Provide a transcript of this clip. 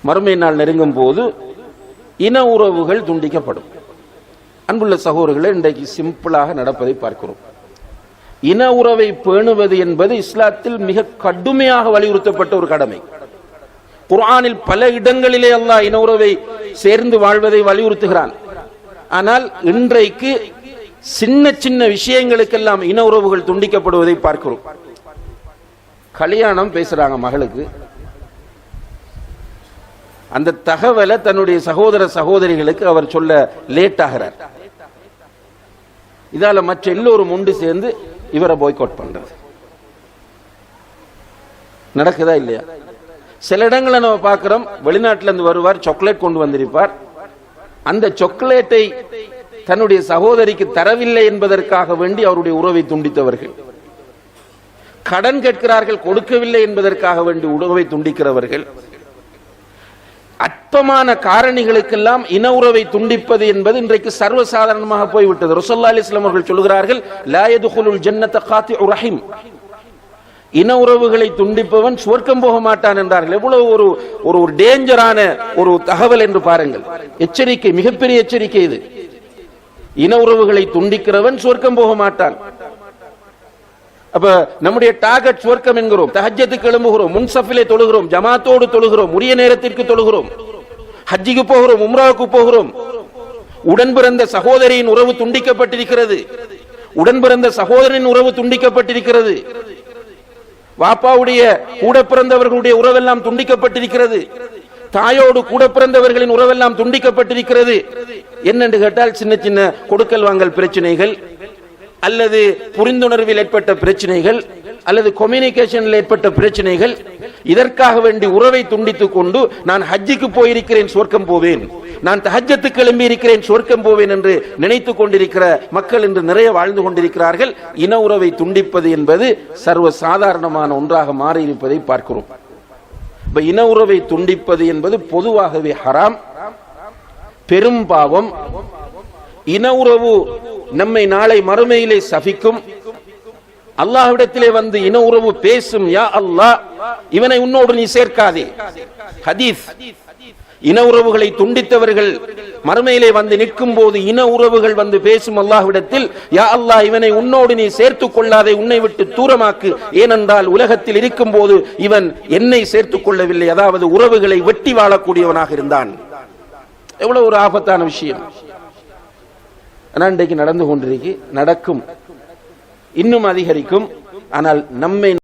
மறுமை நாள் நெருங்கும் போது இன உறவுகள் துண்டிக்கப்படும். அன்புள்ள சகோதரர்களே, இன்றைக்கு சிம்பிளாக நடப்பதை பார்க்கிறோம். இன உறவை பேணுவது என்பது இஸ்லாத்தில் மிக கடுமையாக வலியுறுத்தப்பட்ட ஒரு கடமை. குர்ஆனில் பல இடங்களிலே அல்லாஹ் இன உறவை சேர்ந்து வாழ்வதை வலியுறுத்துகிறான். ஆனால் இன்றைக்கு சின்ன சின்ன விஷயங்களுக்கெல்லாம் இன உறவுகள் துண்டிக்கப்படுவதை பார்க்கிறோம். கல்யாணம் பேசுறாங்க மகளுக்கு, அந்த தகவலை தன்னுடைய சகோதர சகோதரிகளுக்கு அவர் சொல்ல லேட் ஆகிறார். இதால மற்ற எல்லோரும் ஒன்று சேர்ந்து இவரை பாய்காட் பண்றது நடக்குதா இல்லையா? சில இடங்களை நம்ம பார்க்கிறோம், வெளிநாட்டில இருந்து வருவார், சாக்லேட் கொண்டு வந்திருப்பார். அந்த சாக்லேட்டை தன்னுடைய சகோதரிக்கு தரவில்லை என்பதற்காக வேண்டி அவருடைய உறவை துண்டித்தவர்கள், கடன் கேட்கிறார்கள், கொடுக்கவில்லை என்பதற்காக வேண்டி உறவை துண்டிக்கிறவர்கள், அற்பமான காரணிகளுக்கெல்லாம் இன உறவை துண்டிப்பது என்பது இன்றைக்கு சர்வசாதாரணமாக போய்விட்டது. ரசூலுல்லாஹி அலைஹி வஸல்லம் அவர்கள் சொல்கிறார்கள், லா யதுகுலுல் ஜன்னத காத்திஉ ரஹீம், இன உறவுகளை துண்டிப்பவன் சுவர்க்கம் போக மாட்டான் என்றார்கள். எவ்வளவு ஒரு டேஞ்சரான ஒரு தகவல் என்று பாருங்கள். எச்சரிக்கை, மிகப்பெரிய எச்சரிக்கை இது. இன உறவுகளை துண்டிக்கிறவன் சுவர்க்கம் போக மாட்டான். அப்ப நம்முடைய டார்கெட் சுவர்க்கம் என்கிறோம். தஹஜ்ஜத்துக்கு எழும்புகிறோம், முன்சஃபிலே தொழுகிறோம், ஜமாத்தோடு தொழுகிறோம், உரிய நேரத்திற்கு தொழுகிறோம், ஹஜ்ஜிக்கு போகிறோம், உம்ராவுக்கு போகிறோம். உடன் பிறந்த சகோதரியின் உறவு துண்டிக்கப்பட்டிருக்கிறது, உடன் பிறந்த சகோதரின் உறவு துண்டிக்கப்பட்டிருக்கிறது, வாப்பாவுடைய கூட பிறந்தவர்களுடைய உறவெல்லாம் துண்டிக்கப்பட்டிருக்கிறது, தாயோடு கூட பிறந்தவர்களின் உறவெல்லாம் துண்டிக்கப்பட்டிருக்கிறது. என்னென்று கேட்டால் சின்ன சின்ன கொடுக்கல் வாங்கல் பிரச்சனைகள், அல்லது புரிந்துணர்வில் ஏற்பட்ட பிரச்சனைகள், அல்லது கம்யூனிகேஷனில் ஏற்பட்ட பிரச்சனைகள். இதற்காக வேண்டி உறவை துண்டித்துக் கொண்டு நான் ஹஜ்ஜுக்கு போயிருக்கிறேன் சுவர்க்கம் போவேன், நான் தஹஜ்ஜத்துக்கு எழும்பி இருக்கிறேன் சுவர்க்கம் போவேன் என்று நினைத்துக் கொண்டிருக்கிற மக்கள் இன்று நிறைய வாழ்ந்து கொண்டிருக்கிறார்கள். இன உறவை துண்டிப்பது என்பது சர்வ சாதாரணமான ஒன்றாக மாறியிருப்பதை பார்க்கிறோம். இன உறவை துண்டிப்பது என்பது பொதுவாகவே ஹராம், பெரும் பாவம். இன உறவு நம்மை நாளை மறுமையிலே சபிக்கும். அல்லாஹ்விடத்திலே வந்து இன உறவு பேசும், யா அல்லாஹ் இவனை உன்னோடு நீ சேர்க்காதே. ஹதீஸ். இன உறவுகளை துண்டித்தவர்கள் மறுமையிலே வந்து நிற்கும் போது இன உறவுகள் வந்து பேசும் அல்லாஹ்விடத்தில், யா அல்லாஹ் இவனை உன்னோடு நீ சேர்த்துக் கொள்ளாதே, உன்னை விட்டு தூரமாக்கு. ஏனென்றால் உலகத்தில் இருக்கும் போது இவன் என்னை சேர்த்துக் கொள்ளவில்லை, அதாவது உறவுகளை வெட்டி வாழக்கூடியவனாக இருந்தான். எவ்வளவு ஒரு ஆபத்தான விஷயம். இன்றைக்கு நடந்து கொண்டிருக்கு, நடக்கும், இன்னும் அதிகரிக்கும். ஆனால் நம்மை